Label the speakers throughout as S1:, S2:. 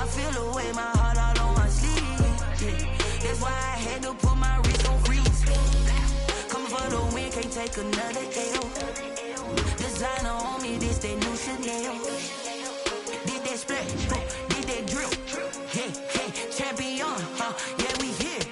S1: I feel away, my heart all on my sleeve. Yeah. That's why I had to put my wrist on freeze. Coming for the win, can't take another L. Designer on me, this that new Chanel. Did that split, did that drill. Yeah, champion, yeah, we here.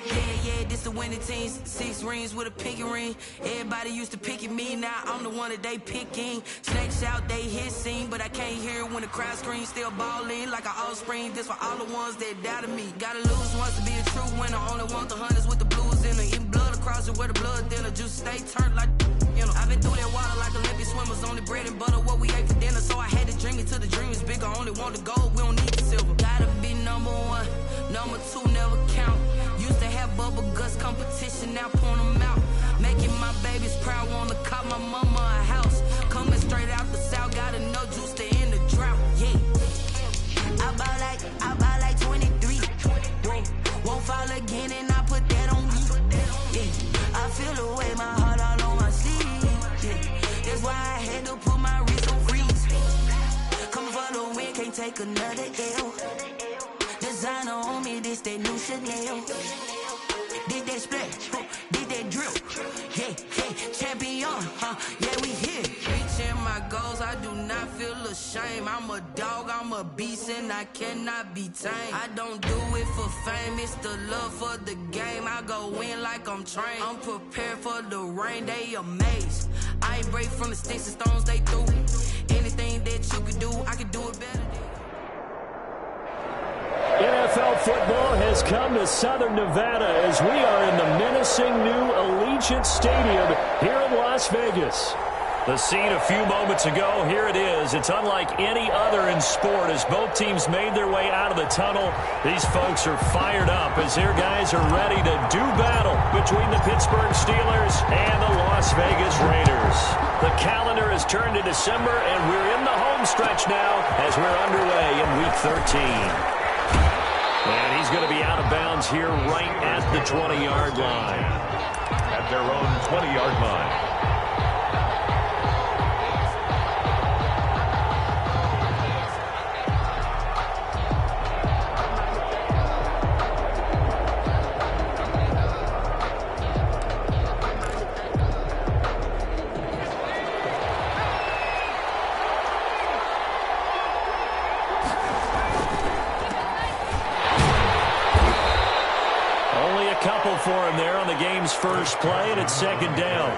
S1: Yeah, this the winning teams. 6 rings with a pinky ring. Everybody used to pick at me, now I'm the one that they picking. Snakes out, they hit scene, but I can't hear it when the crowd screams. Still ballin' like an offspring. This for all the ones that doubted me. Gotta lose once to be a true winner. Only want the hunters with the blues in it. Eating blood across it where the blood thinner. Juice stay turned like you know. I've been through that water like Olympic swimmers. Only bread and butter what we ate for dinner. So I had to dream it till the dream is bigger. Only want the gold, we don't need the silver. Gotta be number 1, number 2 never count. Used to have bubble guts competition, now point them out. Making my babies proud, wanna call my mama a house. Coming straight out the south, gotta know juice to end the drought. Yeah, I bought like 23. Whoa, won't fall again and I put that on me. Yeah, I feel the way, my heart all on my sleeve. Yeah, that's why I had to put my wrist on freeze. Coming for the win, can't take another L. Designer on me, this that new Chanel. Did that split, did that drill. Yeah, champion, yeah, we here. Reaching my goals, I do not feel ashamed. I'm a dog, I'm a beast, and I cannot be tamed. I don't do it for fame, it's the love for the game. I go in like I'm trained. I'm prepared for the rain, they amazed. I ain't break from the sticks and stones they threw. Anything that you could do, I could do it better than.
S2: NFL football has come to Southern Nevada as we are in the menacing new Allegiant Stadium here in Las Vegas. The scene a few moments ago, here it is. It's unlike any other in sport as both teams made their way out of the tunnel. These folks are fired up as their guys are ready to do battle between the Pittsburgh Steelers and the Las Vegas Raiders. The calendar has turned to December, and we're in the home stretch now as we're underway in Week 13. And he's going to be out of bounds here right at the 20-yard line.
S3: At their own 20-yard line.
S2: For him there on the game's first play, and it's second down.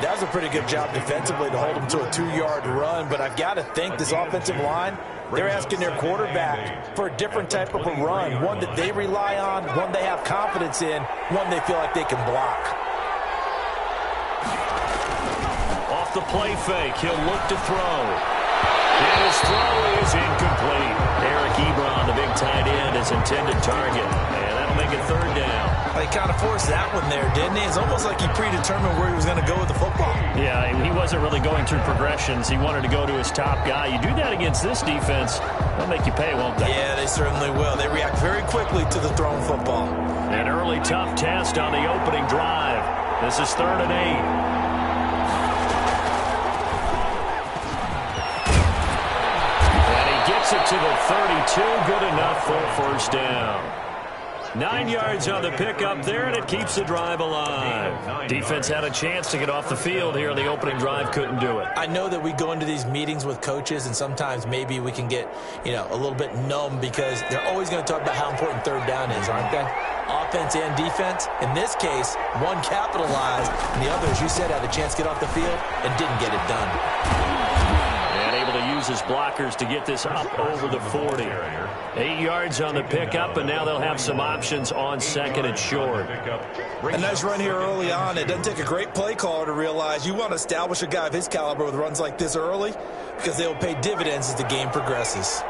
S4: That was a pretty good job defensively to hold him to a 2-yard run, but I've got to think this offensive line, they're asking their quarterback for a different type of a run, one that they rely on, one they have confidence in, one they feel like they can block.
S2: Off the play fake, he'll look to throw. And his throw is incomplete. Eric Ebron, the big tight end, his intended target. And that'll make it third down.
S4: He kind of forced that one there, didn't he? It's almost like he predetermined where he was going to go with the football.
S2: Yeah, he wasn't really going through progressions. He wanted to go to his top guy. You do that against this defense, they'll make you pay, won't they?
S4: Yeah, they certainly will. They react very quickly to the thrown football.
S2: An early tough test on the opening drive. This is 3rd and 8. Gets it to the 32, good enough for a first down. 9 yards on the pickup there, and it keeps the drive alive. Defense had a chance to get off the field here in the opening drive, couldn't do it.
S4: I know that we go into these meetings with coaches, and sometimes maybe we can get, a little bit numb because they're always going to talk about how important third down is, aren't they? Offense and defense. In this case, one capitalized, and the other, as you said, had a chance to get off the field and didn't get it done.
S2: To use his blockers to get this up over the 40. 8 yards on the pickup, and now they'll have some options on 2nd and short.
S4: A nice run here early on. It doesn't take a great play caller to realize you want to establish a guy of his caliber with runs like this early because they will pay dividends as the game progresses.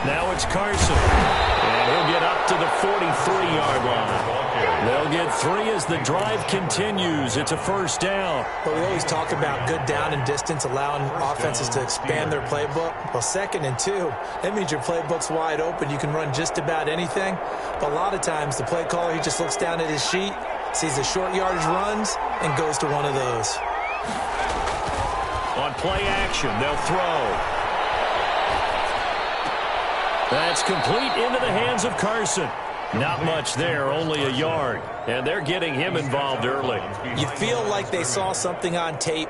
S2: Now it's Carson, and he'll get up to the 43-yard line. They'll get 3 as the drive continues. It's a first down.
S4: But we always talk about good down and distance, allowing offenses to expand their playbook. Well, 2nd and 2, that means your playbook's wide open. You can run just about anything. But a lot of times, the play caller, he just looks down at his sheet, sees the short yardage runs, and goes to one of those.
S2: On play action, they'll throw. That's complete into the hands of Carson. Not much there, only a yard. And they're getting him involved early.
S4: You feel like they saw something on tape,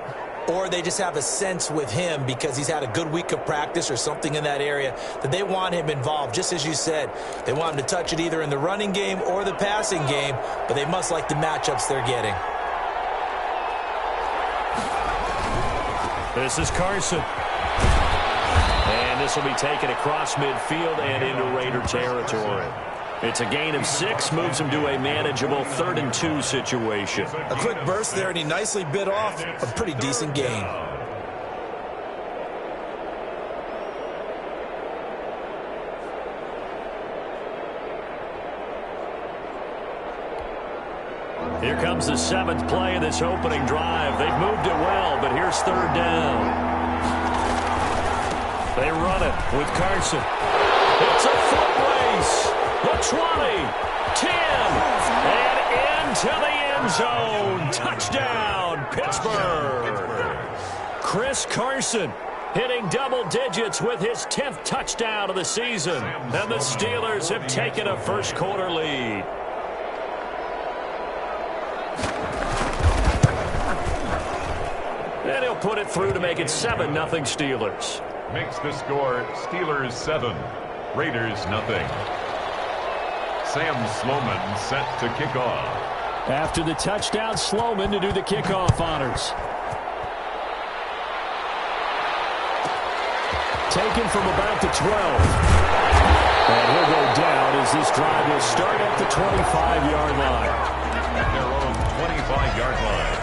S4: or they just have a sense with him because he's had a good week of practice or something in that area that they want him involved. Just as you said, they want him to touch it either in the running game or the passing game, but they must like the matchups they're getting.
S2: This is Carson. And this will be taken across midfield and into Raider territory. It's a gain of 6, moves him to a manageable 3rd and 2 situation.
S4: A quick burst there, and he nicely bit off a pretty decent gain.
S2: Here comes the 7th play of this opening drive. They've moved it well, but here's 3rd down. They run it with Carson. It's a foot race. The 20, 10, and into the end zone. Touchdown, Pittsburgh. Chris Carson hitting double digits with his 10th touchdown of the season. And the Steelers have taken a first-quarter lead. And he'll put it through to make it 7-0 Steelers.
S3: Makes the score Steelers 7, Raiders 0. Sam Sloman set to kick off.
S2: After the touchdown, Sloman to do the kickoff honors. Taken from about the 12. And he'll go down as this drive will start at the 25-yard line.
S3: At their own 25-yard line.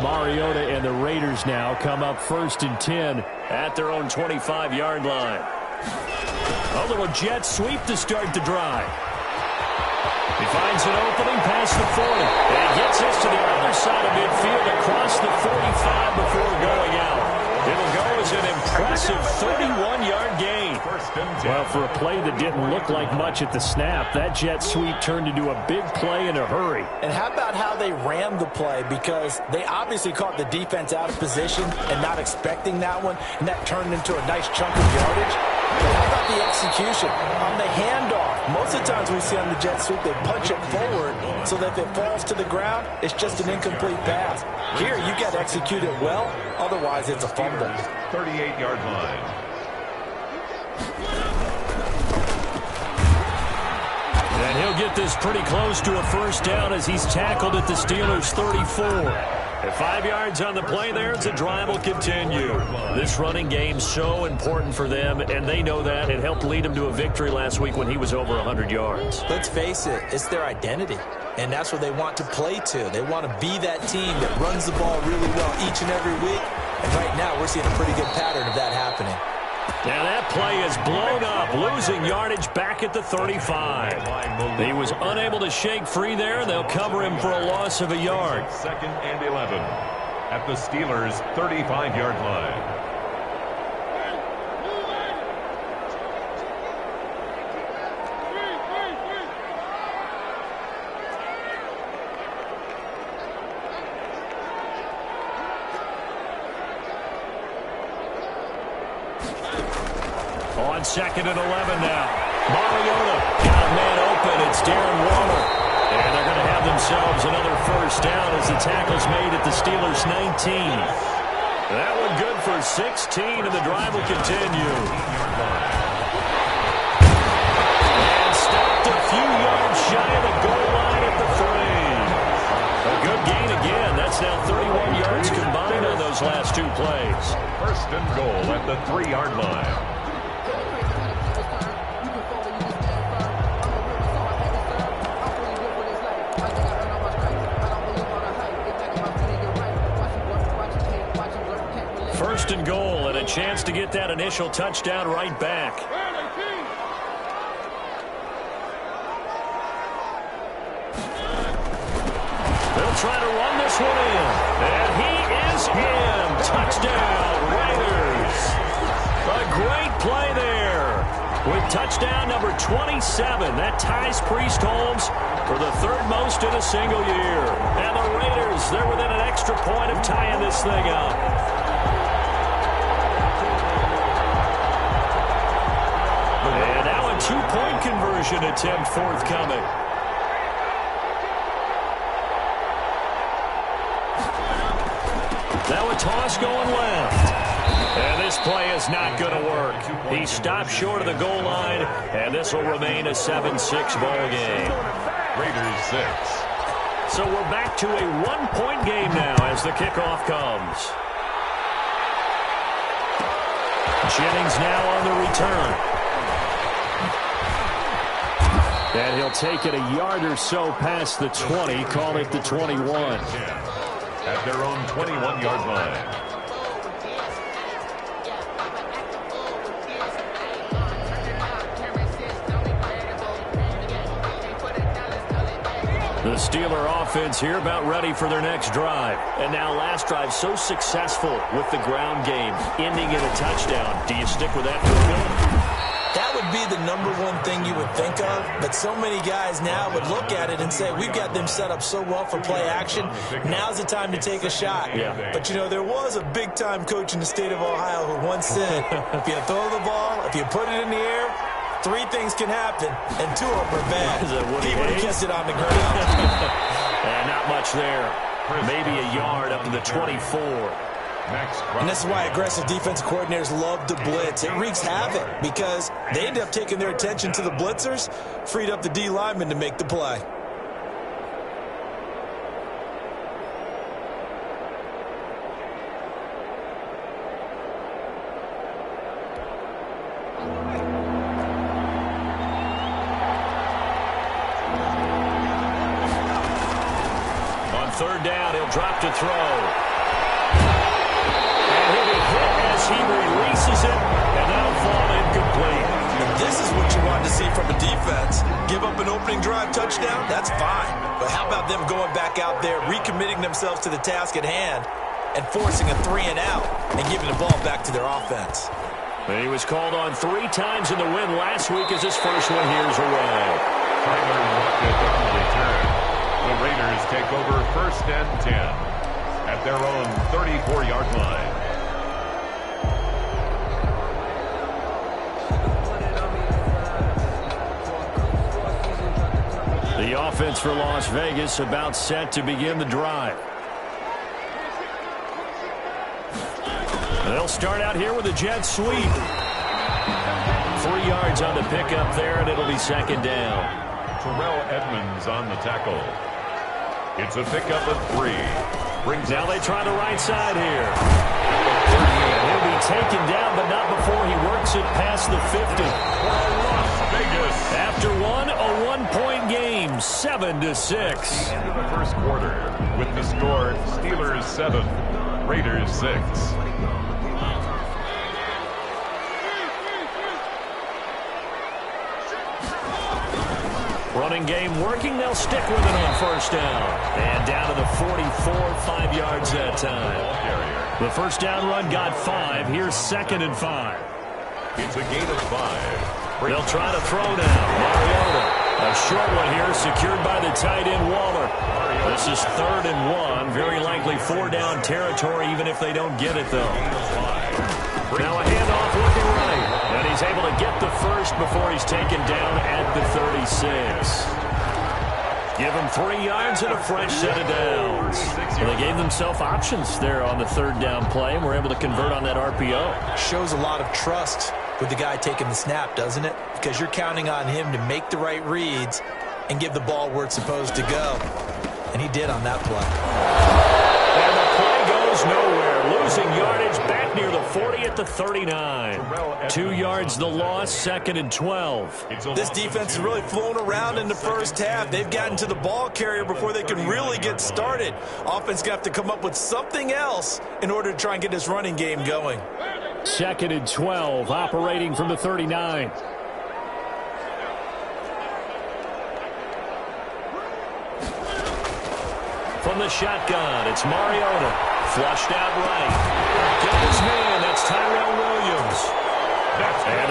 S2: Mariota and the Raiders now come up 1st and 10 at their own 25-yard line. A little jet sweep to start the drive. He finds an opening past the 40. And he gets this to the other side of midfield across the 45 before going out. It'll go as an impressive 31-yard gain. Well, for a play that didn't look like much at the snap, that jet sweep turned into a big play in a hurry.
S4: And how about how they ran the play? Because they obviously caught the defense out of position and not expecting that one, and that turned into a nice chunk of yardage. But how about the execution? On the handoff, most of the times we see on the jet sweep, they punch it forward so that if it falls to the ground, it's just an incomplete pass. Here, you got to execute it well, otherwise it's a fumble.
S3: 38-yard line.
S2: And he'll get this pretty close to a first down as he's tackled at the Steelers' 34. At 5 yards on the play there, the drive will continue. This running game's so important for them, and they know that. It helped lead them to a victory last week when he was over 100 yards.
S4: Let's face it, it's their identity, and that's what they want to play to. They want to be that team that runs the ball really well each and every week, and right now we're seeing a pretty good pattern of that happening.
S2: Now that play is blown up, losing yardage back at the 35. He was unable to shake free there. They'll cover him for a loss of a yard.
S3: 2nd and 11 at the Steelers' 35-yard line.
S2: On 2nd and 11 now. Mariota got a man open. It's Darren Waller. And they're going to have themselves another first down as the tackle's made at the Steelers' 19. That one good for 16, and the drive will continue. And stopped a few yards shy of the goal line at the 3. A good gain again. That's now 31 yards combined on those last 2 plays.
S3: 1st and goal at the 3-yard line.
S2: First and goal, and a chance to get that initial touchdown right back. They'll try to run this one in. And he is in. Touchdown, Raiders. play there with touchdown number 27. That ties Priest Holmes for the third most in a single year. And the Raiders, they're within an extra point of tying this thing up. And now a two-point conversion attempt forthcoming. Now a toss going left. And this play is not going to work. He stopped short of the goal line, and this will remain a 7-6 ball game.
S3: Raiders 6.
S2: So we're back to a one-point game now as the kickoff comes. Jennings now on the return. And he'll take it a yard or so past the 20, call it the 21.
S3: At their own 21-yard line.
S2: The Steeler offense here about ready for their next drive. And now last drive so successful with the ground game, ending in a touchdown. Do you stick with that formula?
S4: That would be the number one thing you would think of, but so many guys now would look at it and say, we've got them set up so well for play action. Now's the time to take a shot.
S2: Yeah.
S4: But, you know, there was a big-time coach in the state of Ohio who once said, if you throw the ball, if you put it in the air, three things can happen, and two of them are bad. He would have kept it on the ground.
S2: And not much there. Maybe a yard up to the 24.
S4: And this is why aggressive defense coordinators love to blitz. It wreaks havoc because they end up taking their attention to the blitzers, freed up the D lineman to make the play.
S2: On third down, he'll drop to throw. He releases it, and that'll fall incomplete.
S4: And this is what you want to see from a defense. Give up an opening drive touchdown, that's fine. But how about them going back out there, recommitting themselves to the task at hand, and forcing a 3-and-out, and giving the ball back to their offense.
S2: And he was called on 3 times in the win last week as his first one here's away.
S3: Tyler Lockett on the return. The Raiders take over 1st and 10 at their own 34-yard line.
S2: The offense for Las Vegas about set to begin the drive. They'll start out here with a jet sweep. 3 yards on the pickup there, and it'll be second down.
S3: Terrell Edmonds on the tackle. It's a pickup of 3.
S2: Now they try the right side here. And he'll be taken down, but not before he works it past the 50.
S3: Las Vegas.
S2: After a one-point game, 7-6.
S3: Into the first quarter with the score Steelers 7, Raiders 6.
S2: Running game working. They'll stick with it on first down. And down to the 44, 5 yards that time. The first down run got 5. Here's 2nd and 5.
S3: It's a gain of 5.
S2: They'll try to throw now. Mariota. A short one here secured by the tight end Waller. This is 3rd and 1. Very likely 4-down territory even if they don't get it though. Now a handoff looking right. And he's able to get the first before he's taken down at the 36. Give him 3 yards and a fresh set of downs. And they gave themselves options there on the 3rd down play and were able to convert on that RPO.
S4: Shows a lot of trust with the guy taking the snap, doesn't it? Because you're counting on him to make the right reads and give the ball where it's supposed to go. And he did on that play.
S2: And the play goes nowhere. Losing yardage back near the 40 at the 39. 2 yards the loss, 2nd and 12.
S4: This defense has really flown around in the first half. They've gotten to the ball carrier before they can really get started. Offense got to come up with something else in order to try and get this running game going.
S2: 2nd and 12, operating from the 39. From the shotgun, it's Mariota. Flushed out right. Got his man, that's Tyrell Williams. And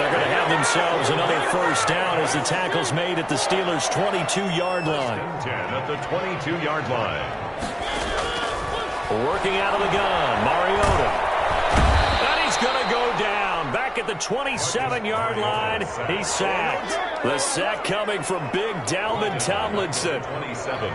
S2: themselves another first down as the tackle's made at the Steelers' 22-yard line.
S3: 10 at the 22-yard line.
S2: Working out of the gun, Mariota. And he's going to go down. Back at the 27-yard line, he's sacked. The sack coming from big Dalvin Tomlinson.
S3: 27.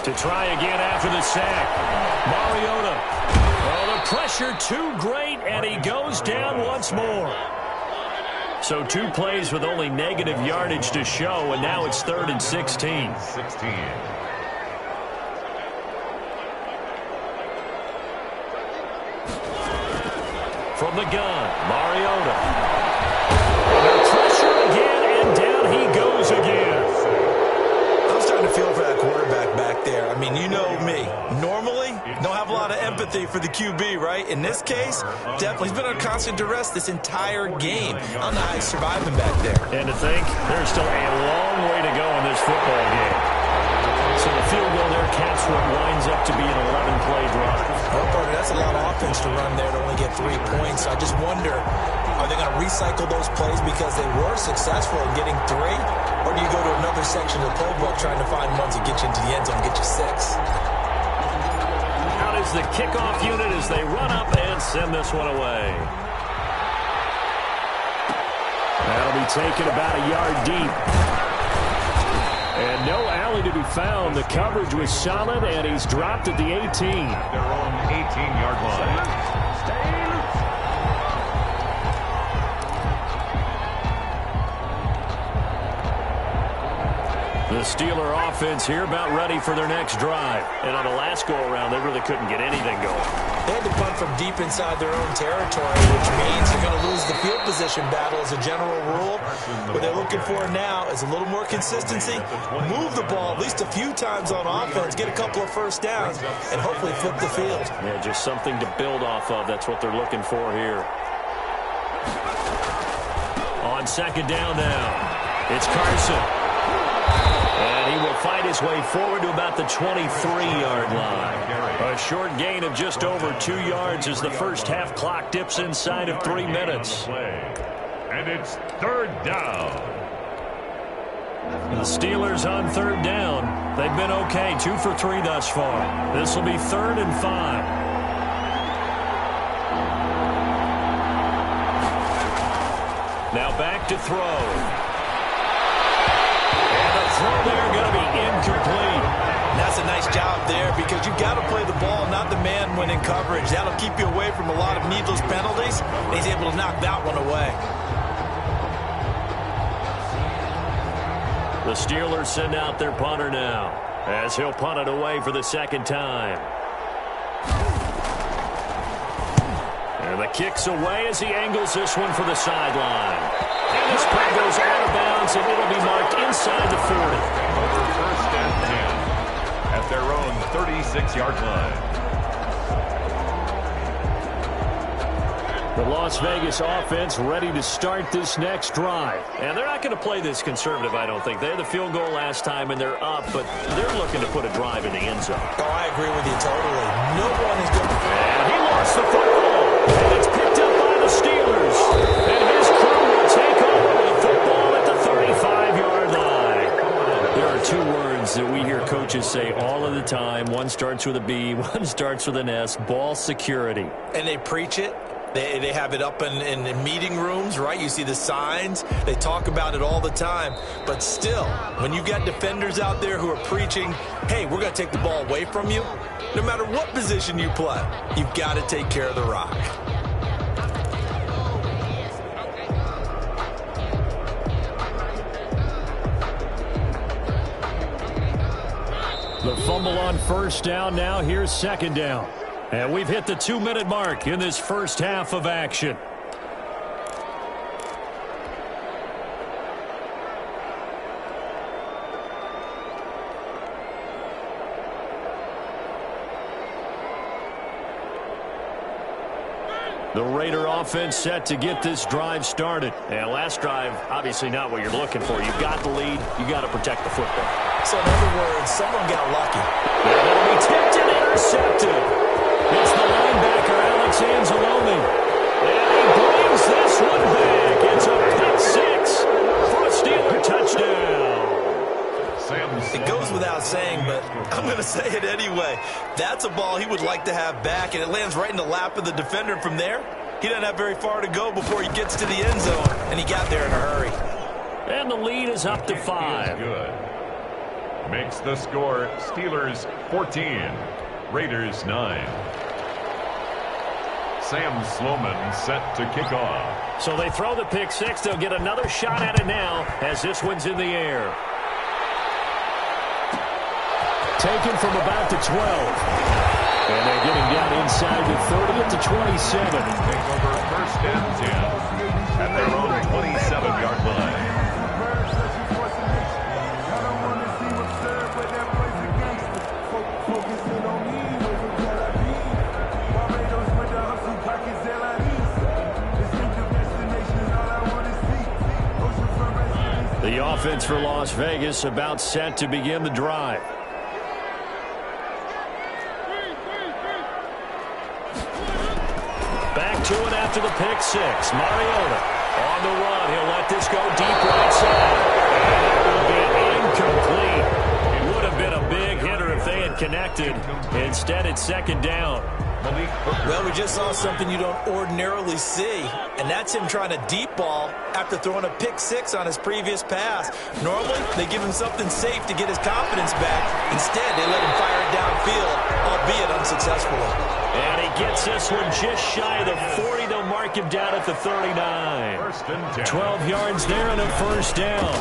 S2: To try again after the sack. Mariota. Oh, the pressure too great, and he goes down once more. So 2 plays with only negative yardage to show, and now it's 3rd and 16.
S3: 16.
S2: From the gun, Mariota. Under pressure again, and down he goes again.
S4: I'm starting to feel for that quarterback back there. I mean, you know me. Normally, don't have a lot of empathy for the QB, right? In this case, definitely. He's been under constant duress this entire game. I don't know how he's surviving back there.
S2: And to think, there's still a long way to go in this football game. So the field goal there caps what winds up to be an 11-play drive.
S4: Oh, partner, that's a lot of offense to run there to only get 3 points. I just wonder, are they going to recycle those plays because they were successful in getting 3? Or do you go to another section of the playbook trying to find ones that get you into the end zone and get you 6?
S2: Out is the kickoff unit as they run up and send this one away. That'll be taken about a yard deep. And no alley to be found. The coverage was solid, and he's dropped at the 18.
S3: Their own 18-yard line.
S2: The Steeler offense here about ready for their next drive. And on the last go-around, they really couldn't get anything going.
S4: They had to punt from deep inside their own territory, which means they're going to lose the field position battle as a general rule. What they're looking for now is a little more consistency, move the ball at least a few times on offense, get a couple of first downs, and hopefully flip the field.
S2: Yeah, just something to build off of. That's what they're looking for here. On second down now, it's Carson. And he will fight his way forward to about the 23-yard line. A short gain of just over 2 yards as the first half clock dips inside of 3 minutes.
S3: And it's 3rd down.
S2: The Steelers on 3rd down. They've been okay, 2 for 3 thus far. This will be 3rd and 5. Now back to throw. Throw there going to be incomplete.
S4: And that's a nice job there because you've got to play the ball, not the man when in coverage. That'll keep you away from a lot of needless penalties. And he's able to knock that one away.
S2: The Steelers send out their punter now as he'll punt it away for the 2nd time. And the kick's away as he angles this one for the sideline. And this punt goes out of bounds, and it'll be marked inside the 40.
S3: Over 1st and 10 at their own 36-yard line.
S2: The Las Vegas offense ready to start this next drive. And they're not going to play this conservative, I don't think. They had the field goal last time, and they're up, but they're looking to put a drive in the end zone.
S4: Oh, I agree with you totally. No one is going to...
S2: And he lost the football. And it's picked up by the Steelers. And his crew will take over the football at the 35-yard line. There are 2 words that we hear coaches say all of the time. One starts with a B, one starts with an S. Ball security.
S4: And they preach it. They have it up in meeting rooms, right? You see the signs. They talk about it all the time. But still, when you got defenders out there who are preaching, hey, we're going to take the ball away from you, no matter what position you play, you've got to take care of the rock.
S2: The fumble on 1st down now. Here's 2nd down. And we've hit the 2-minute mark in this first half of action. The Raider offense set to get this drive started. And last drive, obviously not what you're looking for. You've got the lead. You've got to protect the football.
S4: So in other words, someone got lucky.
S2: And it'll be tipped
S4: say it anyway. That's a ball he would like to have back, and it lands right in the lap of the defender. From there, he doesn't have very far to go before he gets to the end zone, and he got there in a hurry.
S2: And the lead is up to 5.
S3: Good. Makes the score Steelers 14, Raiders 9. Sam Sloman set to kick off.
S2: So they throw the pick six. They'll get another shot at it now as this one's in the air. Taken from about the 12. And they're getting down inside the 30 at the 27.
S3: Take over first and 10 at their own 27-yard line.
S2: The offense for Las Vegas about set to begin the drive. Back to it after the pick six. Mariota on the run. He'll let this go deep right side. And it will be incomplete. It would have been a big hitter if they had connected. Instead, it's second down.
S4: Well, we just saw something you don't ordinarily see, and that's him trying to deep ball after throwing a pick six on his previous pass. Normally, they give him something safe to get his confidence back. Instead, they let him fire it downfield, albeit unsuccessfully.
S2: And he gets this one just shy of the 40. They'll mark him down at the 39.
S3: First and 10.
S2: 12 yards there and a first down.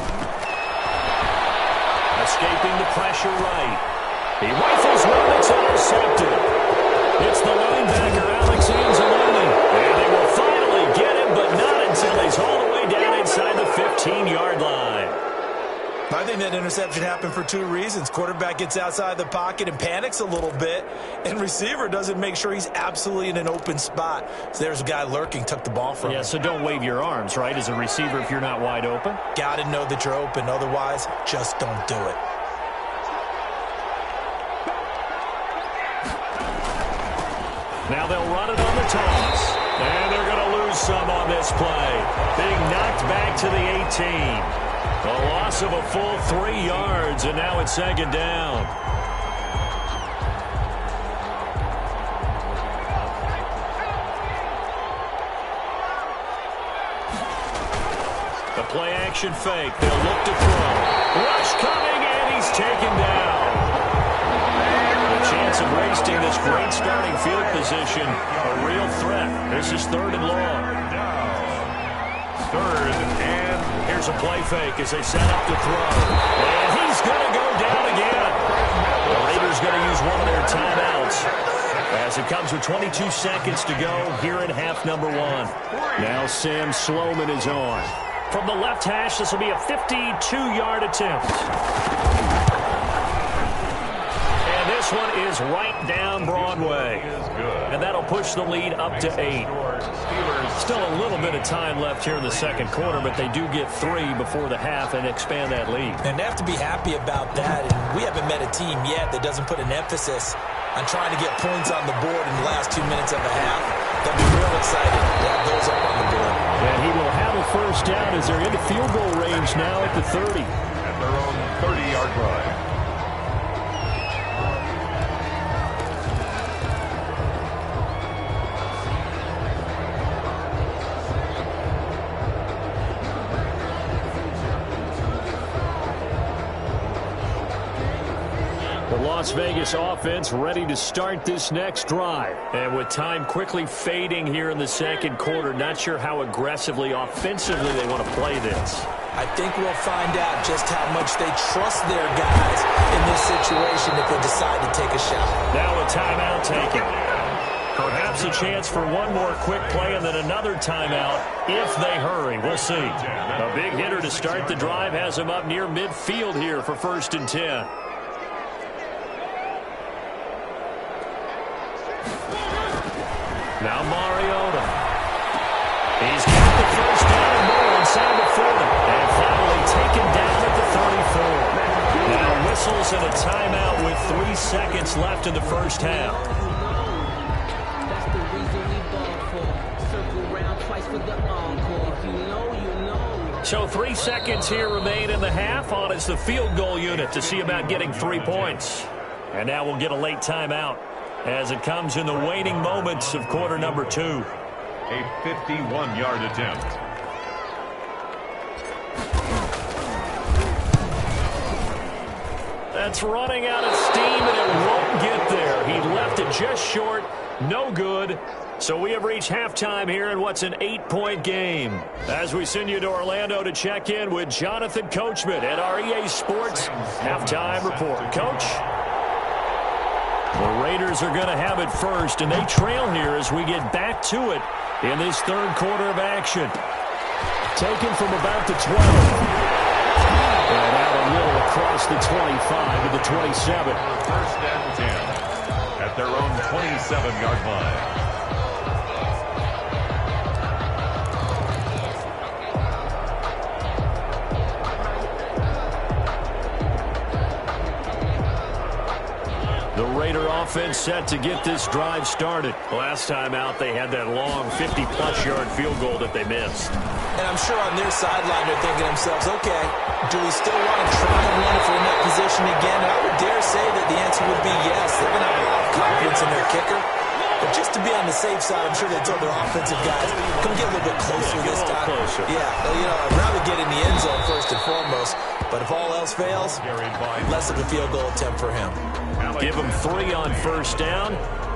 S2: Escaping the pressure right. He rifles one. It's intercepted. It's the linebacker, Alex Anzalone. And they will finally get him, but not until he's all the way down inside the 15-yard line.
S4: I think that interception happened for two reasons. Quarterback gets outside the pocket and panics a little bit, and receiver doesn't make sure he's absolutely in an open spot. So there's a guy lurking, took the ball from him.
S2: Yeah, so don't wave your arms, right, as a receiver if you're not wide open?
S4: Got to know that you're open. Otherwise, just don't do it.
S2: Now they'll run it on the toss. And they're going to lose some on this play. Being knocked back to the 18. A loss of a full 3 yards, and now it's second down. The play-action fake. They'll look to throw. Rush coming, and he's taken down. A chance of wasting this great starting field position. A real threat. This is third and long.
S3: Third and
S2: here's a play fake as they set up to throw. And he's going to go down again. The Raiders going to use one of their timeouts as it comes with 22 seconds to go here in half number 1. Now Sam Sloman is on. From the left hash, this will be a 52-yard attempt. And this one is right down Broadway. And that'll push the lead up to 8. Still a little bit of time left here in the second quarter, but they do get 3 before the half and expand that lead.
S4: And they have to be happy about that. And we haven't met a team yet that doesn't put an emphasis on trying to get points on the board in the last 2 minutes of a half. They'll be real excited to have those up on the board.
S2: And he will have a first down as they're into field goal range now at the 30.
S3: at their own 30-yard line.
S2: Las Vegas offense ready to start this next drive. And with time quickly fading here in the second quarter, not sure how aggressively, offensively they want to play this.
S4: I think we'll find out just how much they trust their guys in this situation if they decide to take a shot.
S2: Now a timeout taken. Perhaps a chance for one more quick play and then another timeout if they hurry. We'll see. A big hitter to start the drive has him up near midfield here for 1st and 10. Now Mariota. He's got the first down and more inside the 40. And finally taken down at the 34. Now whistles and a timeout with 3 seconds left in the first half. So 3 seconds here remain in the half. On is the field goal unit to see about getting 3 points. And now we'll get a late timeout as it comes in the waning moments of quarter number 2.
S3: A 51-yard attempt.
S2: That's running out of steam, and it won't get there. He left it just short. No good. So we have reached halftime here in what's an 8-point game. As we send you to Orlando to check in with Jonathan Coachman at our EA Sports Halftime Report. Coach? The Raiders are going to have it first, and they trail here as we get back to it in this third quarter of action. Taken from about the 12. And out a little across the 25 to the 27.
S3: First and 10 at their own 27-yard line.
S2: The Raider offense set to get this drive started. Last time out, they had that long 50-plus yard field goal that they missed.
S4: And I'm sure on their sideline they're thinking to themselves, okay, do we still want to try and run if we're in that position again? And I would dare say that the answer would be yes. They're going to have a lot of confidence in their kicker. But just to be on the safe side, I'm sure they told their offensive guys, come get a little bit closer this time.
S2: Closer.
S4: Yeah, I'd rather get in the end zone first and foremost. But if all else fails, less of a field goal attempt for him.
S2: Give him 3 on first down.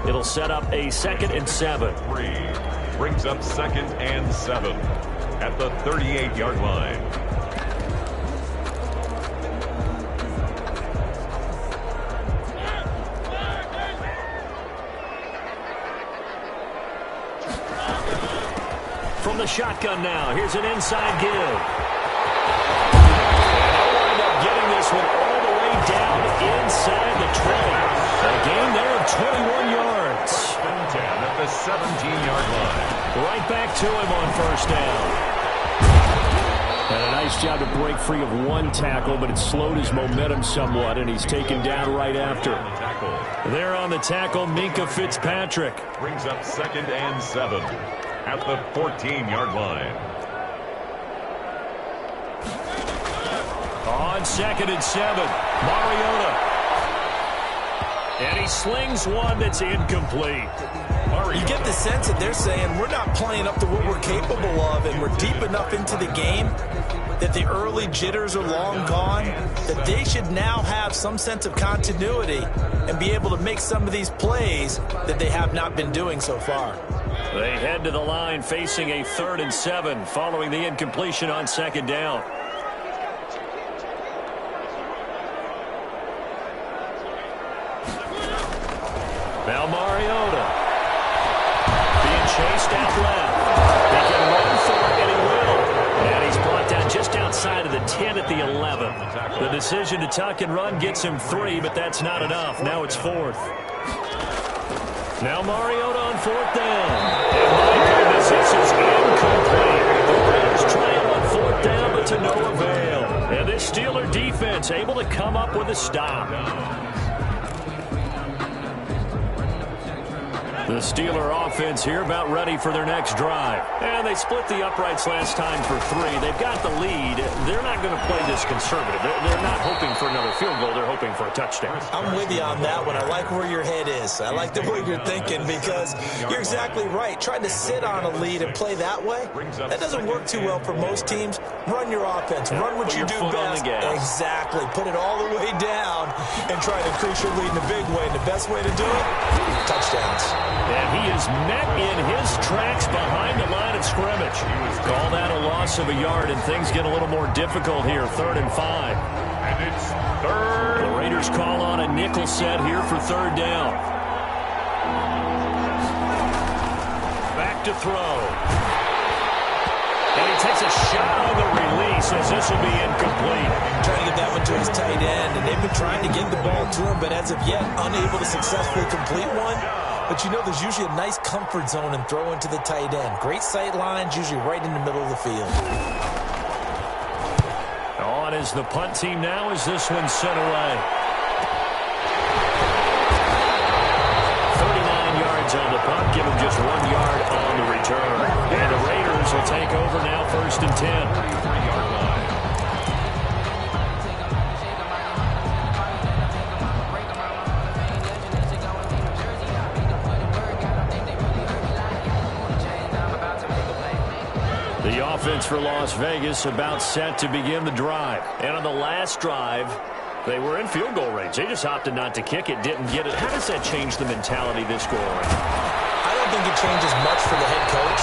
S2: It'll set up a 2nd and 7.
S3: 3 brings up 2nd and 7 at the 38-yard line.
S2: From the shotgun now, here's an inside give. Getting this one all the way down inside the 20. A gain there of 21 yards.
S3: 10 at the 17-yard line.
S2: Right back to him on first down. And a nice job to break free of one tackle, but it slowed his momentum somewhat, and he's taken down right after. There on the tackle, Minkah Fitzpatrick.
S3: Brings up 2nd and 7 at the 14-yard line.
S2: On 2nd and 7, Mariota. And he slings one that's incomplete.
S4: You get the sense that they're saying we're not playing up to what we're capable of, and we're deep enough into the game that the early jitters are long gone, that they should now have some sense of continuity and be able to make some of these plays that they have not been doing so far.
S2: They head to the line facing a 3rd and 7 following the incompletion on 2nd down. Now Mariota being chased out left. They can run for it, and he will. And he's brought down just outside of the 10 at the 11. The decision to tuck and run gets him 3, but that's not enough. Now it's 4th. Now Mariota on 4th down. And my goodness, this is incomplete. The Raiders trying on 4th down, but to no avail. And this Steeler defense able to come up with a stop. The Steeler offense here about ready for their next drive. And they split the uprights last time for 3. They've got the lead. They're not going to play this conservative. They're not hoping for another field goal. They're hoping for a touchdown.
S4: I'm with you on that one. I like where your head is. I like the way you're thinking because you're exactly right. Trying to sit on a lead and play that way, that doesn't work too well for most teams. Run your offense. Run what you do best. Exactly. Put it all the way down and try to increase your lead in a big way. And the best way to do it, touchdowns.
S2: And he is met in his tracks behind the line of scrimmage. Call that a loss of a yard, and things get a little more difficult here. 3rd and 5.
S3: And it's 3rd.
S2: The Raiders call on a nickel set here for 3rd down. Back to throw. And he takes a shot on the release as this will be incomplete.
S4: Trying to get that one to his tight end, and they've been trying to get the ball to him, but as of yet, unable to successfully complete one. But you know there's usually a nice comfort zone in throwing to the tight end. Great sight lines, usually right in the middle of the field.
S2: On is the punt team now as this one's sent away. 39 yards on the punt, give him just 1 yard on the return. And the Raiders will take over now 1st and 10.
S3: 3-yard line.
S1: 3
S2: The offense for Las Vegas about set to begin the drive. And on the last drive, they were in field goal range. They just opted not to kick it, didn't get it. How does that change the mentality this go around?
S4: I don't think it changes much for the head coach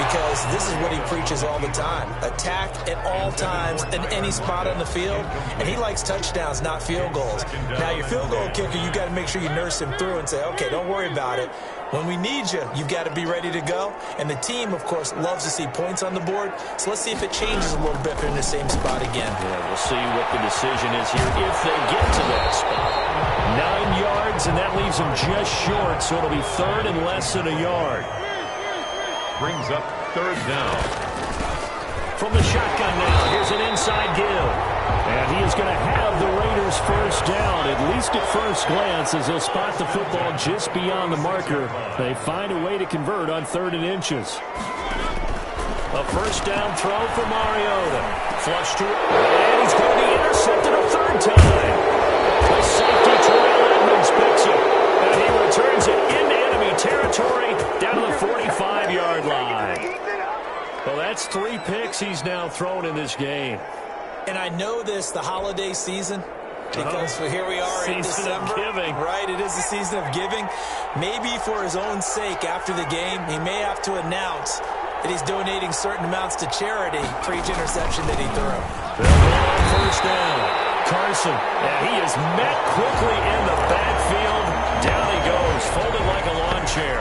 S4: because this is what he preaches all the time. Attack at all times in any spot on the field, and he likes touchdowns, not field goals. Now, your field goal kicker, you got to make sure you nurse him through and say, okay, don't worry about it. When we need you, you've got to be ready to go. And the team, of course, loves to see points on the board. So let's see if it changes a little bit if they're in the same spot again.
S2: Yeah, we'll see what the decision is here if they get to that spot. 9 yards, and that leaves them just short, so it'll be third and less than a yard.
S3: Brings up third down.
S2: From the shotgun now, here's an inside give. And he is going to have the Raiders first down, at least at first glance, as they'll spot the football just beyond the marker. They find a way to convert on 3rd and inches. A first down throw for Mariota. Flush to it, and he's going to be intercepted a third time. The safety, Terrell Edmonds, picks it, and he returns it into enemy territory down to the 45-yard line. Well, that's 3 picks he's now thrown in this game.
S4: And I know this, the holiday season, because here we are in December.
S2: Giving.
S4: Right, it is the season of giving. Maybe for his own sake after the game, he may have to announce that he's donating certain amounts to charity for each interception that he threw.
S2: First down. Carson, and he is met quickly in the backfield. Down he goes, folded like a lawn chair.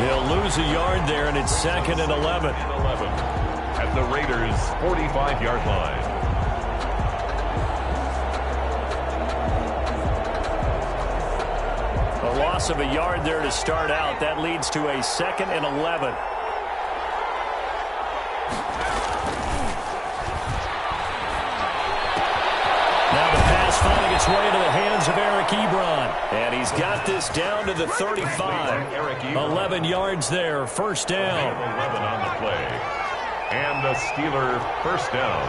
S2: He'll lose a yard there, and it's 2nd and 11.
S3: At the Raiders' 45-yard line.
S2: A loss of a yard there to start out. That leads to a 2nd and 11. Now the pass finding its way into the hands of Eric Ebron. And he's got this down to the 35. 11 yards there. First down.
S3: 11 on the play. And the Steeler first down.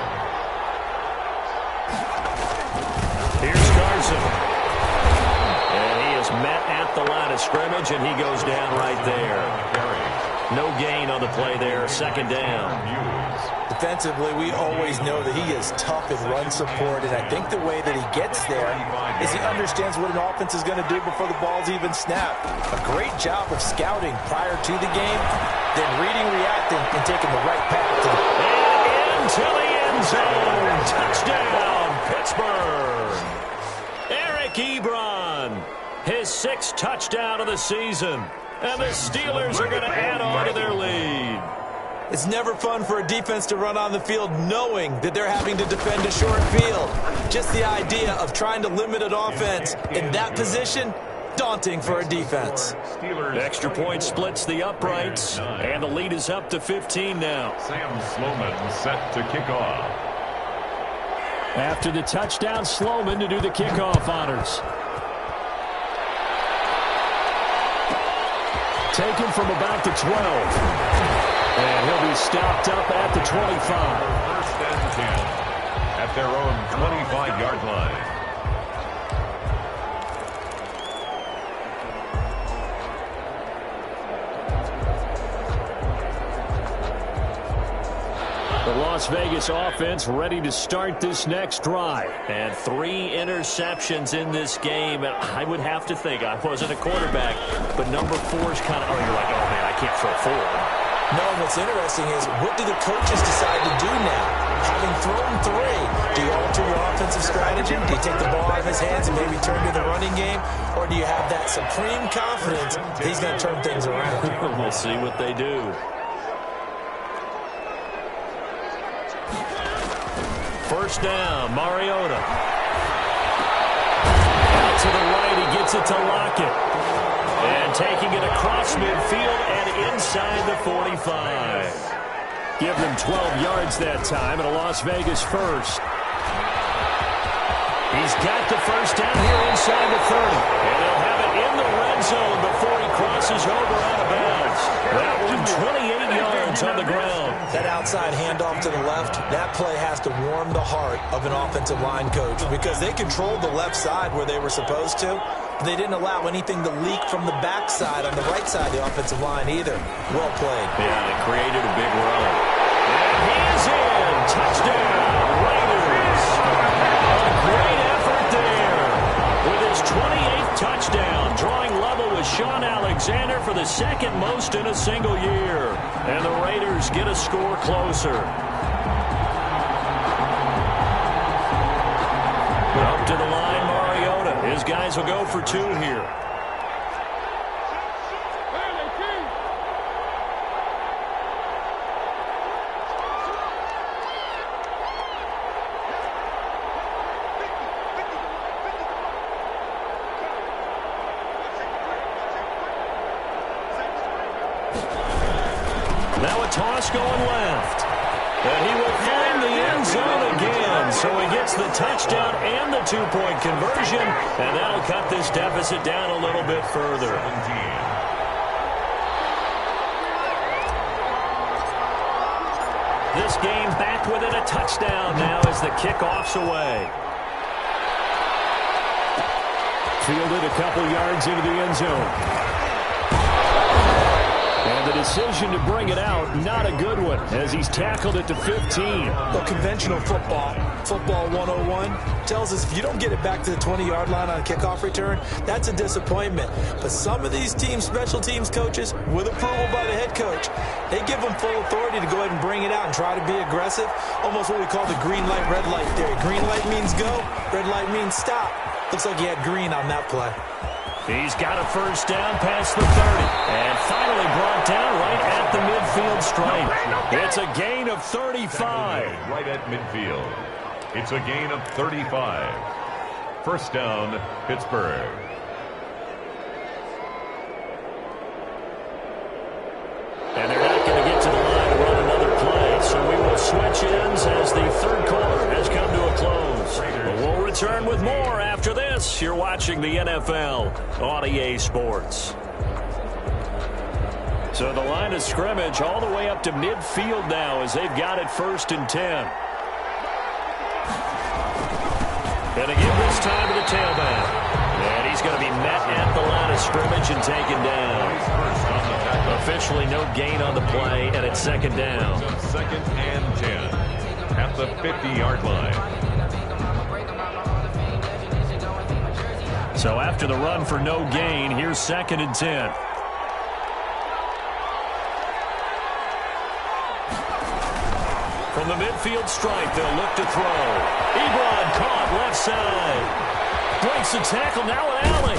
S2: Here's Carson. Met at the line of scrimmage, and he goes down right there. No gain on the play there. 2nd down.
S4: Defensively, we always know that he is tough in run support, and I think the way that he gets there is he understands what an offense is going to do before the ball's even snapped. A great job of scouting prior to the game, then reading, reacting, and taking the right path to the...
S2: And into the end zone. Touchdown, Pittsburgh. Eric Ebron. His 6th touchdown of the season. And the Steelers are going to add on to their lead.
S4: It's never fun for a defense to run on the field knowing that they're having to defend a short field. Just the idea of trying to limit an offense in that position, daunting for a defense.
S2: Extra point splits the uprights, and the lead is up to 15 now.
S3: Sam Sloman set to kick off.
S2: After the touchdown, Sloman to do the kickoff honors. Taken from about the 12. And he'll be stopped up at the 25.
S3: 1st and 10 at their own 25-yard line.
S2: The Las Vegas offense ready to start this next drive. And 3 interceptions in this game. And I would have to think, I wasn't a quarterback, but number 4 is kind of, you're like, oh, man, I can't throw 4.
S4: No, what's interesting is what do the coaches decide to do now? Having thrown 3, do you alter your offensive strategy? Do you take the ball out of his hands and maybe turn to the running game? Or do you have that supreme confidence that he's going to turn things around?
S2: We'll see what they do. First down, Mariota. Out to the right, he gets it to Lockett. And taking it across midfield and inside the 45. Give them 12 yards that time, and a Las Vegas first. He's got the first down here inside the 30. And they'll have it in the red zone before he crosses over out of bounds. That one 28 yards on the ground.
S4: That outside handoff to the left, that play has to warm the heart of an offensive line coach because they controlled the left side where they were supposed to. They didn't allow anything to leak from the backside on the right side of the offensive line either. Well played.
S2: Yeah, they created a big run. And he is in. Touchdown, Raiders. A great effort there. With his 28th touchdown, drawing level with Sean Alexander for the second most in a single year. And the Raiders get a score closer. Up to the line, Mariota. His guys will go for 2 here. Now a toss going left. And he will find the end zone again. So he gets the touchdown and the 2-point conversion. And that'll cut this deficit down a little bit further.
S3: 17.
S2: This game back within a touchdown now as the kickoff's away. Fielded a couple yards into the end zone. And the decision to bring it out, not a good one, as he's tackled it to 15.
S4: Well, conventional football 101, tells us if you don't get it back to the 20-yard line on a kickoff return, that's a disappointment. But some of these teams, special teams coaches, with approval by the head coach, they give them full authority to go ahead and bring it out and try to be aggressive. Almost what we call the green light, red light theory. Green light means go, red light means stop. Looks like he had green on that play.
S2: He's got a first down past the 30. And finally brought down right at the midfield stripe. It's a gain of 35.
S3: Right at midfield. It's a gain of 35. First down, Pittsburgh.
S2: And they're not going to get to the line to run another play. So we will switch ends as the third quarter has come to a close. But we'll return with more after this. You're watching the NFL on EA Sports. So the line of scrimmage all the way up to midfield now as they've got it first and 10. And again this time to the tailback. And he's going to be met at the line of scrimmage and taken down. Officially no gain on the play, and it's second down.
S3: Second and 10 at the 50-yard line.
S2: So after the run for no gain, here's second and 10. From the midfield stripe, they'll look to throw. Ebron caught left side. Breaks the tackle, now an alley.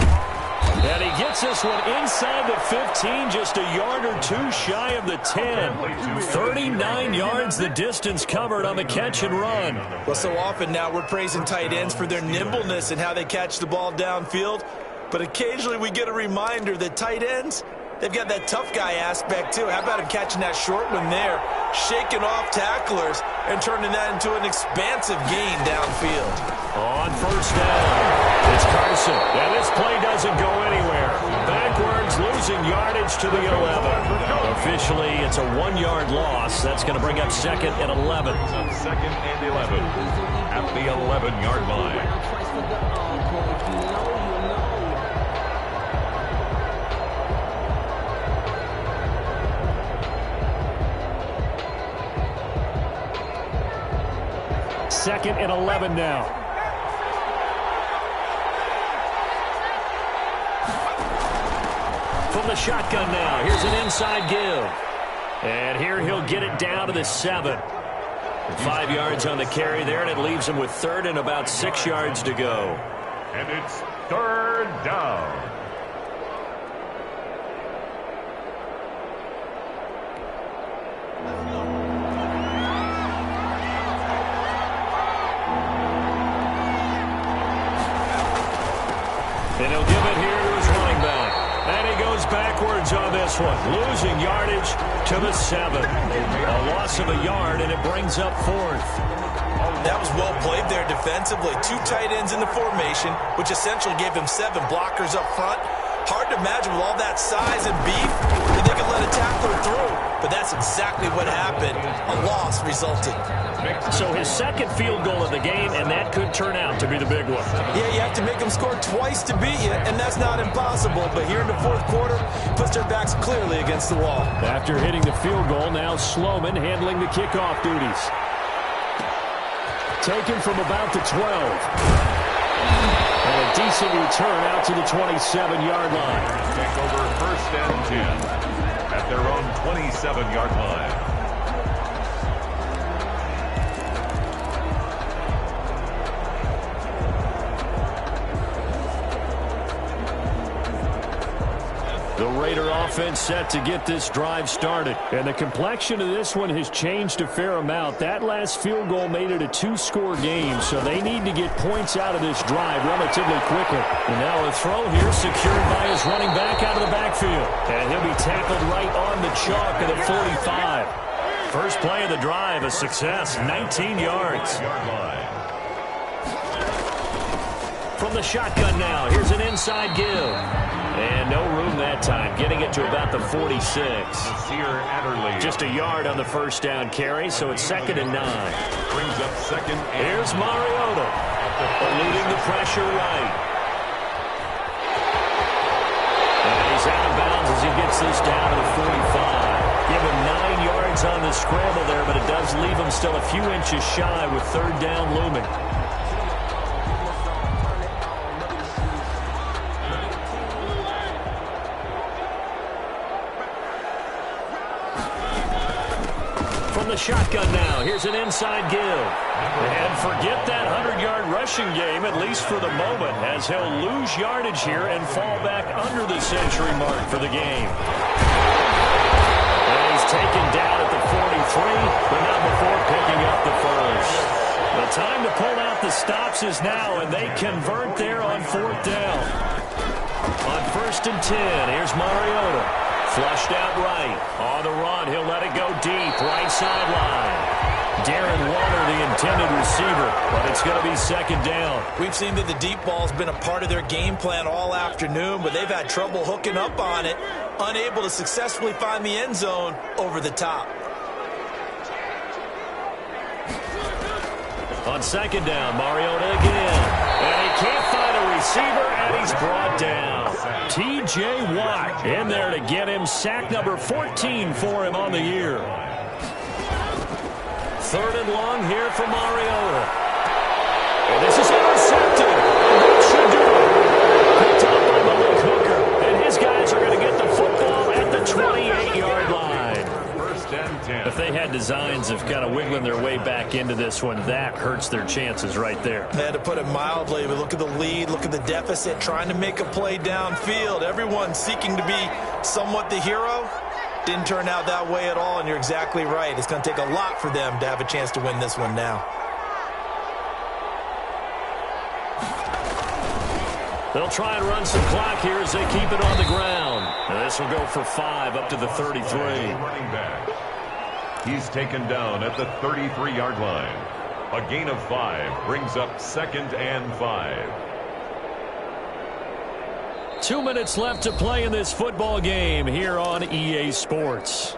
S2: And he gets this one inside the 15, just a yard or two shy of the 10. 39 yards the distance covered on the catch and run.
S4: Well, so often now we're praising tight ends for their nimbleness and how they catch the ball downfield. But occasionally we get a reminder that tight ends, they've got that tough guy aspect too. How about him catching that short one there, shaking off tacklers, and turning that into an expansive gain downfield.
S2: On first down, it's Carson. And this play doesn't go anywhere. Backwards, losing yardage to the 11. Officially, it's a 1-yard loss. That's going to bring up second and 11.
S3: Second and 11 at the 11-yard line.
S2: Second and 11 now. From the shotgun now, here's an inside give. And here he'll get it down to the 7. 5 yards on the carry there, and it leaves him with third and about 6 yards to go.
S3: And it's third down.
S2: And he'll give it here to his running back. And he goes backwards on this one, losing yardage to the 7. A loss of a yard, and it brings up fourth.
S4: That was well played there defensively. 2 tight ends in the formation, which essentially gave him 7 blockers up front. Hard to imagine with all that size and beef that they could let a tackler through. But that's exactly what happened. A loss resulted.
S2: So his second field goal of the game, and that could turn out to be the big one.
S4: Yeah, you have to make them score twice to beat you, and that's not impossible. But here in the fourth quarter, puts their backs clearly against the wall.
S2: After hitting the field goal, now Sloman handling the kickoff duties. Taken from about the 12. And a decent return out to the 27-yard line.
S3: Take over first and 10 at their own 27-yard line.
S2: The Raider offense set to get this drive started. And the complexion of this one has changed a fair amount. That last field goal made it a two-score game, so they need to get points out of this drive relatively quickly. And now a throw here secured by his running back out of the backfield. And he'll be tackled right on the chalk at the 45. First play of the drive, a success, 19 yards. From the shotgun now, here's an inside give. And no room that time, getting it to about the 46. Just a yard on the first down carry, so it's 2nd and 9.
S3: Brings up second.
S2: Here's Mariota, eluding the pressure right. And he's out of bounds as he gets this down to the 45. Give him 9 yards on the scramble there, but it does leave him still a few inches shy with 3rd down looming. The shotgun now. Here's an inside give. And forget that 100-yard rushing game, at least for the moment, as he'll lose yardage here and fall back under the century mark for the game. And he's taken down at the 43, but not before picking up the first. The time to pull out the stops is now, and they convert there on 4th down. On 1st and 10, here's Mariota. Flushed out right. On the run, he'll let it go deep. Right sideline. Darren Waller, the intended receiver, but it's going to be 2nd down.
S4: We've seen that the deep ball's been a part of their game plan all afternoon, but they've had trouble hooking up on it, unable to successfully find the end zone over the top.
S2: On 2nd down, Mariota again. And he can't find a receiver, and he's brought down. T.J. Watt in there to get him sack number 14 for him on the year. 3rd and long here for Mariota. And this is intercepted. And that should do it. Picked up by Malik Hooker. And his guys are going to get the football at the 28-yard line. If they had designs of kind of wiggling their way back into this one, that hurts their chances right there.
S4: They had to put it mildly, but look at the lead, look at the deficit, trying to make a play downfield. Everyone seeking to be somewhat the hero. Didn't turn out that way at all, and you're exactly right. It's going to take a lot for them to have a chance to win this one now.
S2: They'll try and run some clock here as they keep it on the ground. And this will go for 5 up to the 33.
S3: Running back. He's taken down at the 33-yard line. A gain of 5 brings up 2nd and 5.
S2: 2 minutes left to play in this football game here on EA Sports.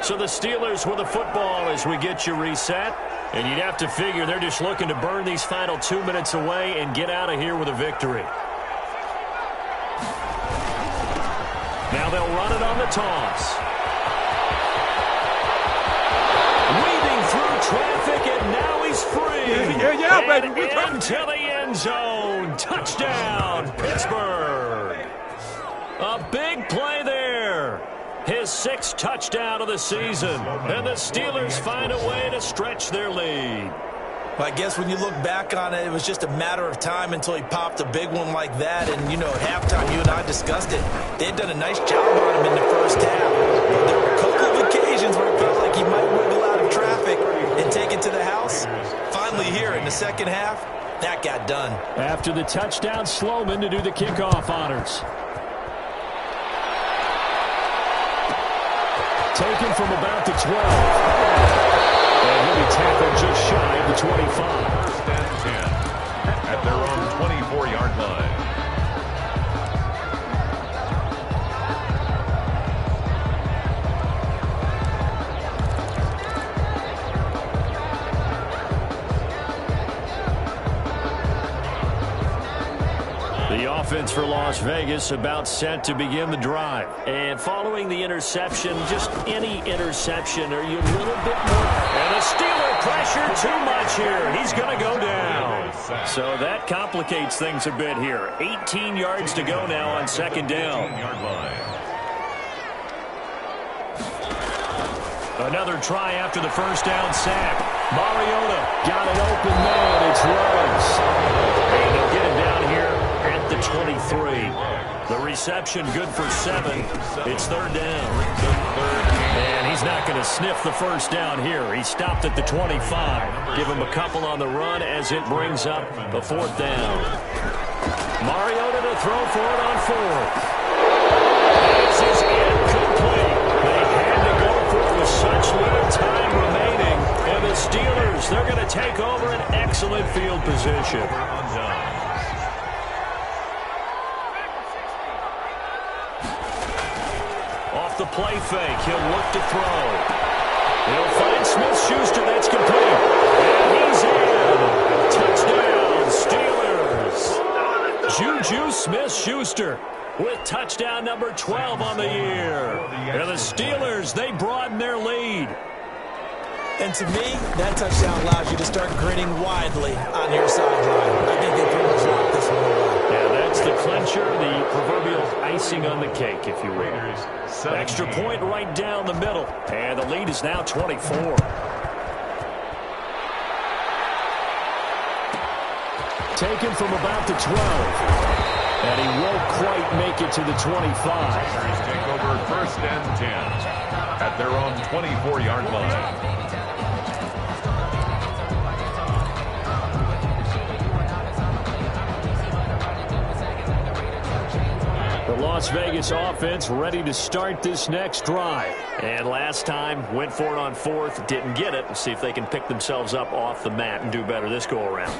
S2: So the Steelers with the football as we get you reset. And you'd have to figure they're just looking to burn these final 2 minutes away and get out of here with a victory. Now they'll run it on the toss. Weaving through traffic, and now he's free.
S5: Yeah, baby.
S2: Into the end zone. Touchdown, Pittsburgh. A big play there. His 6th touchdown of the season. And the Steelers find a way to stretch their lead.
S4: Well, I guess when you look back on it, it was just a matter of time until he popped a big one like that. And, you know, at halftime, you and I discussed it. They had done a nice job on him in the first half. But there were a couple of occasions where it felt like he might wiggle out of traffic and take it to the house. Finally here in the second half, that got done.
S2: After the touchdown, Sloman to do the kickoff honors. Taken from about the 12. And he'll be tackled just shy of the 25.
S3: First and 10 at their own 24-yard line.
S2: The offense for Las Vegas about set to begin the drive. And following the interception, just any interception, are you a little bit more? And the Steeler pressure too much here. He's going to go down. So that complicates things a bit here. 18 yards to go now on second down. Another try after the first down sack. Mariota got an open man. It's Ruggs. And they'll get him down here at the 23. The reception good for 7. It's third down. And he's not going to sniff the first down here. He stopped at the 25. Give him a couple on the run as it brings up the fourth down. Mariota to throw for it on fourth. This is incomplete. They had to go for it with such little time remaining. And the Steelers, they're going to take over an excellent field position. Off the play fake, he'll look to throw. He'll find Smith-Schuster, that's complete. And he's in. Touchdown, Steelers. Juju Smith-Schuster with touchdown number 12 on the year. And the Steelers, they broaden their lead.
S4: And to me, that touchdown allows you to start grinning widely on your sideline. I think they pretty much locked this one away.
S2: Yeah, that's the clincher, the proverbial icing on the cake, if you will. Extra point right down the middle. And the lead is now 24. Taken from about the 12. And he won't quite make it to the 25.
S3: Take over first and 10 at their own 24-yard line.
S2: The Las Vegas offense ready to start this next drive. And last time, went for it on fourth, didn't get it. We'll see if they can pick themselves up off the mat and do better this go-around.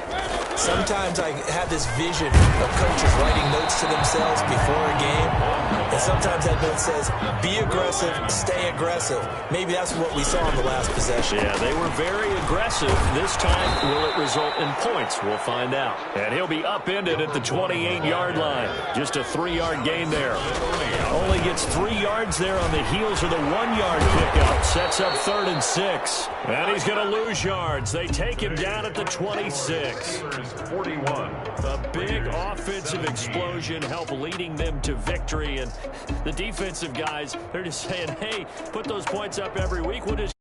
S4: Sometimes I have this vision of coaches writing notes to themselves before a game. And sometimes that note says, be aggressive, stay aggressive. Maybe that's what we saw in the last possession.
S2: Yeah, they were very aggressive. This time, will it result in points? We'll find out. And he'll be upended at the 28-yard line. Just a 3-yard gain there. Only gets 3 yards there on the heels of the 1-yard pickup. Sets up 3rd and 6. And he's going to lose yards. They take him down at the 26.
S3: 41.
S2: A big offensive explosion helped leading them to victory. And the defensive guys, they're just saying, hey, put those points up every week. We'll just